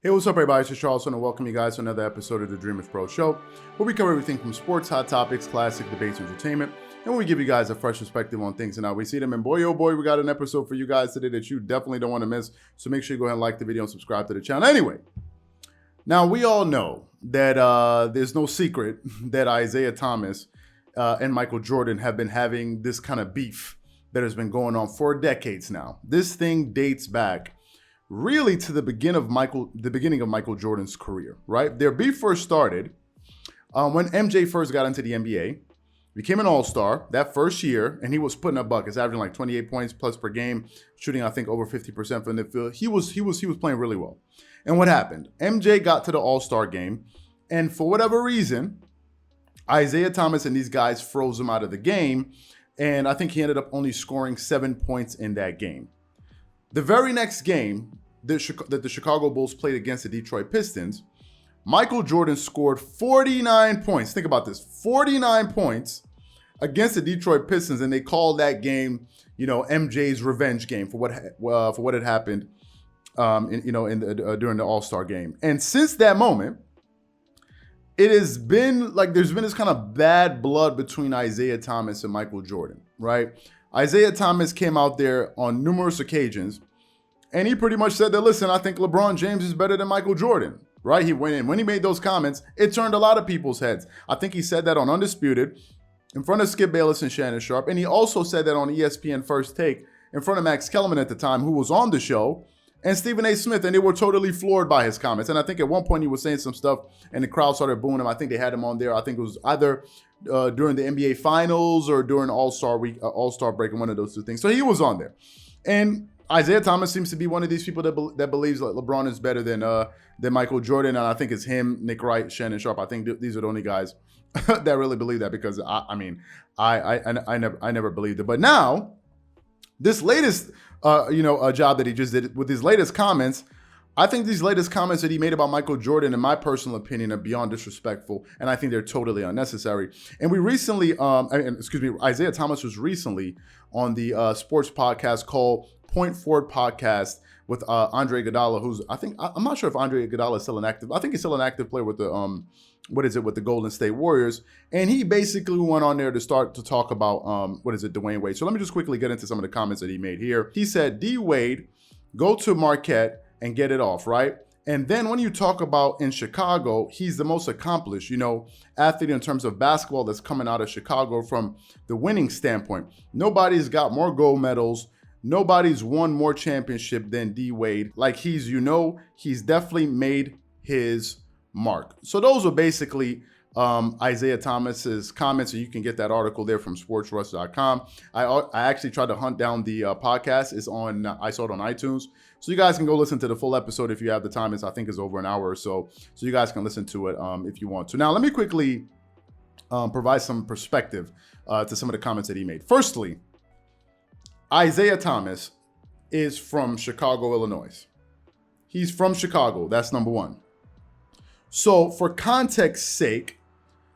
Hey, what's up, everybody? It's Charles, and welcome you guys to another episode of the Dreamerspro Show, where we cover everything from sports, hot topics, classic debates, entertainment, and we give you guys a fresh perspective on things and how we see them. And boy, oh boy, we got an episode for you guys today that you definitely don't want to miss. So make sure you go ahead and like the video and subscribe to the channel. Anyway, now we all know that there's no secret that Isiah Thomas and Michael Jordan have been having this kind of beef that has been going on for decades now. This thing dates back really to the beginning of Michael Jordan's career, right? Their beef first started when MJ first got into the NBA, became an all-star that first year, and he was putting up buckets, averaging like 28 points plus per game, shooting I think over 50% from the field. He was playing really well. And what happened? MJ got to the all-star game, and for whatever reason, Isiah Thomas and these guys froze him out of the game, and I think he ended up only scoring 7 points in that game. The very next game that the Chicago Bulls played against the Detroit Pistons, Michael Jordan scored 49 points. Think about this, 49 points against the Detroit Pistons, and they called that game, MJ's revenge game for what had happened, during the All-Star game. And since that moment, it has been like there's been this kind of bad blood between Isiah Thomas and Michael Jordan, right? Isiah Thomas came out there on numerous occasions, and he pretty much said that, listen, I think LeBron James is better than Michael Jordan, right? He went in. When he made those comments, it turned a lot of people's heads. I think he said that on Undisputed in front of Skip Bayless and Shannon Sharpe, and he also said that on ESPN First Take in front of Max Kellerman at the time, who was on the show, and Stephen A. Smith, and they were totally floored by his comments. And I think at one point he was saying some stuff, and the crowd started booing him. I think they had him on there. I think it was either during the NBA Finals or during All-Star Week, All-Star break, and one of those two things. So he was on there. And Isiah Thomas seems to be one of these people that believes that LeBron is better than Michael Jordan. And I think it's him, Nick Wright, Shannon Sharpe. I think these are the only guys that really believe that, because I never believed it. But now, this latest job that he just did with his latest comments, I think these latest comments that he made about Michael Jordan, in my personal opinion, are beyond disrespectful, and I think they're totally unnecessary. And we recently, Isiah Thomas was recently on the sports podcast called Point Forward Podcast with Andre Iguodala, who's I'm not sure if Andre Iguodala is still an active. I think he's still an active player with the with the Golden State Warriors. And he basically went on there to start to talk about Dwayne Wade. So let me just quickly get into some of the comments that he made here. He said, D Wade, go to Marquette and get it off, right? And then when you talk about in Chicago, he's the most accomplished, athlete in terms of basketball that's coming out of Chicago from the winning standpoint. Nobody's got more gold medals. Nobody's won more championship than D Wade. Like he's definitely made his mark. So those are basically Isiah Thomas's comments, and you can get that article there from sportsrush.com. I actually tried to hunt down the podcast. I saw it on iTunes. So you guys can go listen to the full episode if you have the time. I think it's over an hour or so. So you guys can listen to it if you want to. Now, let me quickly provide some perspective to some of the comments that he made. Firstly, Isiah Thomas is from Chicago, Illinois. He's from Chicago. That's number one. So for context's sake,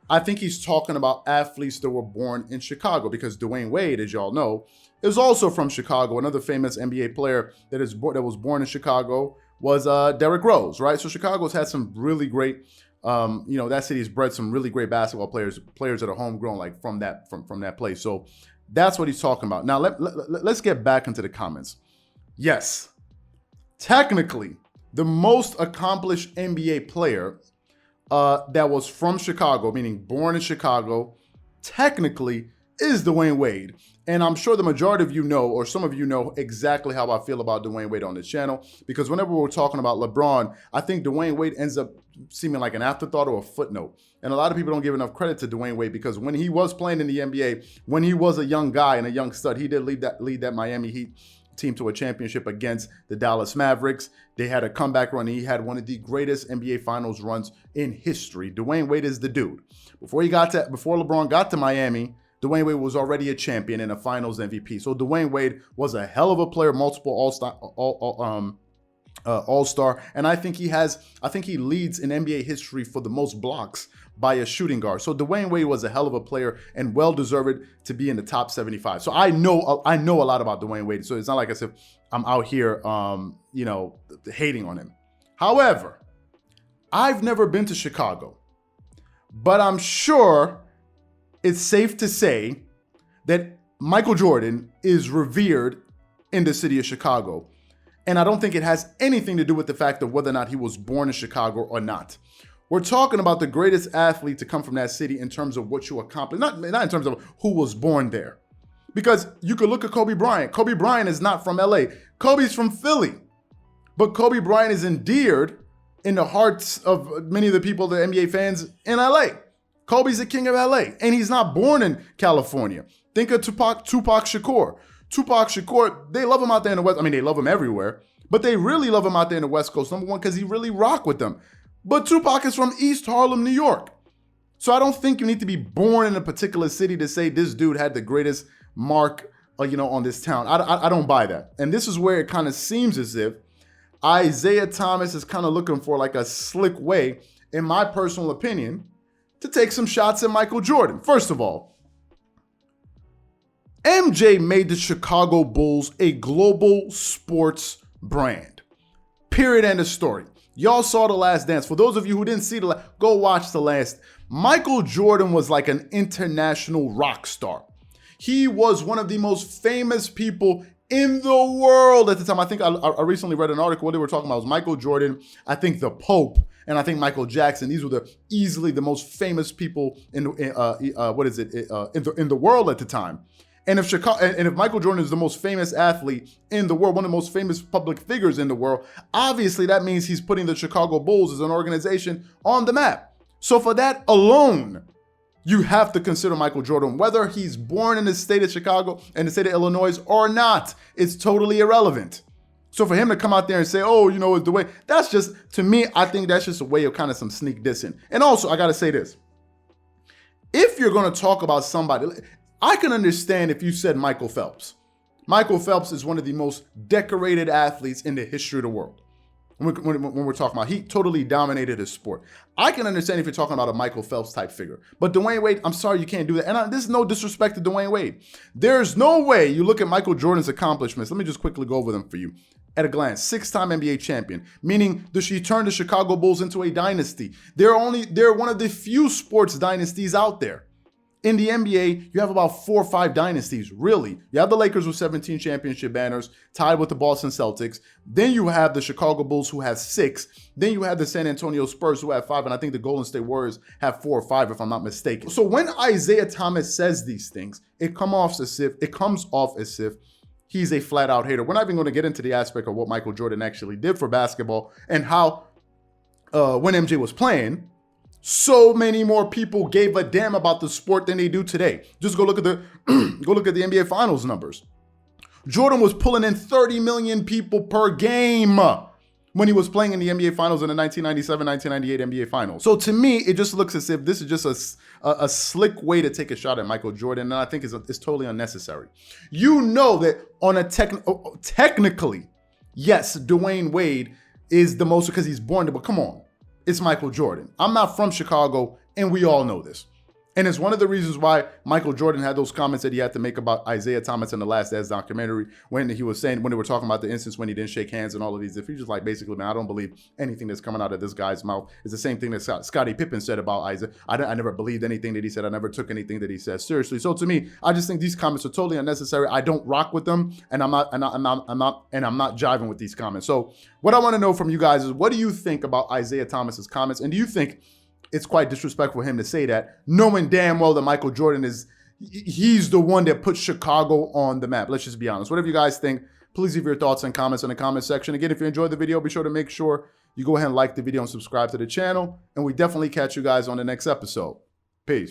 I think he's talking about athletes that were born in Chicago, because Dwayne Wade, as y'all know, is also from Chicago. Another famous NBA player that was born in Chicago was Derrick Rose, right? So Chicago's had some really great, that city's bred some really great basketball players that are homegrown, like from that place. So that's what he's talking about. Now, let's get back into the comments. Yes, technically, the most accomplished NBA player that was from Chicago, meaning born in Chicago, technically is Dwayne Wade. And I'm sure the majority of you know, or some of you know, exactly how I feel about Dwayne Wade on this channel, because whenever we're talking about LeBron, I think Dwayne Wade ends up seeming like an afterthought or a footnote. And a lot of people don't give enough credit to Dwayne Wade, because when he was playing in the NBA, when he was a young guy and a young stud, he did lead that Miami Heat team to a championship against the Dallas Mavericks. They had a comeback run. He had one of the greatest NBA Finals runs in history. Dwayne Wade is the dude. Before LeBron got to Miami, Dwayne Wade was already a champion and a Finals MVP. So Dwayne Wade was a hell of a player, multiple All-Star, and I think he leads in NBA history for the most blocks by a shooting guard. So Dwayne Wade was a hell of a player and well deserved to be in the top 75. So I know a lot about Dwayne Wade. So it's not like as if I'm out here, hating on him. However, I've never been to Chicago, but I'm sure it's safe to say that Michael Jordan is revered in the city of Chicago. And I don't think it has anything to do with the fact of whether or not he was born in Chicago or not. We're talking about the greatest athlete to come from that city in terms of what you accomplished, not in terms of who was born there. Because you could look at Kobe Bryant. Kobe Bryant is not from LA. Kobe's from Philly. But Kobe Bryant is endeared in the hearts of many of the people, the NBA fans in LA. Kobe's the king of LA, and he's not born in California. Think of Tupac Shakur. Tupac Shakur, they love him out there in the West. I mean, they love him everywhere, but they really love him out there in the West Coast. Number one, because he really rocked with them. But Tupac is from East Harlem, New York. So I don't think you need to be born in a particular city to say this dude had the greatest mark, on this town. I don't buy that. And this is where it kind of seems as if Isiah Thomas is kind of looking for like a slick way, in my personal opinion, to take some shots at Michael Jordan. First of all, MJ made the Chicago Bulls a global sports brand. Period. End of story. Y'all saw The Last Dance. For those of you who didn't see go watch The Last. Michael Jordan was like an international rock star. He was one of the most famous people in the world at the time. I think I recently read an article where they were talking about it was Michael Jordan, I think the Pope, and I think Michael Jackson. These were easily the most famous people in the world at the time. And if Michael Jordan is the most famous athlete in the world, one of the most famous public figures in the world, obviously that means he's putting the Chicago Bulls as an organization on the map. So for that alone, you have to consider Michael Jordan, whether he's born in the state of Chicago and the state of Illinois or not. It's totally irrelevant. So for him to come out there and say, it's the way, that's just, to me, I think that's just a way of kind of some sneak dissing. And also, I got to say this. If you're going to talk about somebody, I can understand if you said Michael Phelps. Michael Phelps is one of the most decorated athletes in the history of the world. When we're talking about, he totally dominated his sport. I can understand if you're talking about a Michael Phelps type figure. But Dwayne Wade, I'm sorry, you can't do that. And this is no disrespect to Dwayne Wade. There's no way you look at Michael Jordan's accomplishments. Let me just quickly go over them for you. At a glance, 6-time NBA champion, meaning he turned the Chicago Bulls into a dynasty. They're one of the few sports dynasties out there. In the NBA, you have about 4 or 5 dynasties, really. You have the Lakers with 17 championship banners, tied with the Boston Celtics. Then you have the Chicago Bulls, who have 6. Then you have the San Antonio Spurs, who have 5. And I think the Golden State Warriors have 4 or 5, if I'm not mistaken. So when Isiah Thomas says these things, it comes off as if he's a flat-out hater. We're not even going to get into the aspect of what Michael Jordan actually did for basketball and how when MJ was playing, so many more people gave a damn about the sport than they do today. Just go look at the NBA Finals numbers. Jordan was pulling in 30 million people per game when he was playing in the NBA Finals in the 1997-1998 NBA Finals. So to me, it just looks as if this is just a slick way to take a shot at Michael Jordan, and I think it's totally unnecessary. You know that on a technically, yes, Dwayne Wade is the most because he's born there, but come on. It's Michael Jordan. I'm not from Chicago, and we all know this. And it's one of the reasons why Michael Jordan had those comments that he had to make about Isiah Thomas in the Last Dance documentary when they were talking about the instance when he didn't shake hands and all of these. If he's just like, basically, man, I don't believe anything that's coming out of this guy's mouth. It's the same thing that Scottie Pippen said about Isiah. I never believed anything that he said. I never took anything that he said seriously. So to me, I just think these comments are totally unnecessary. I don't rock with them, and I'm not jiving with these comments. So what I want to know from you guys is, what do you think about Isiah Thomas's comments, and do you think it's quite disrespectful for him to say that, knowing damn well that Michael Jordan he's the one that put Chicago on the map? Let's just be honest. Whatever you guys think, please leave your thoughts and comments in the comment section. Again, if you enjoyed the video, be sure to make sure you go ahead and like the video and subscribe to the channel. And we definitely catch you guys on the next episode. Peace.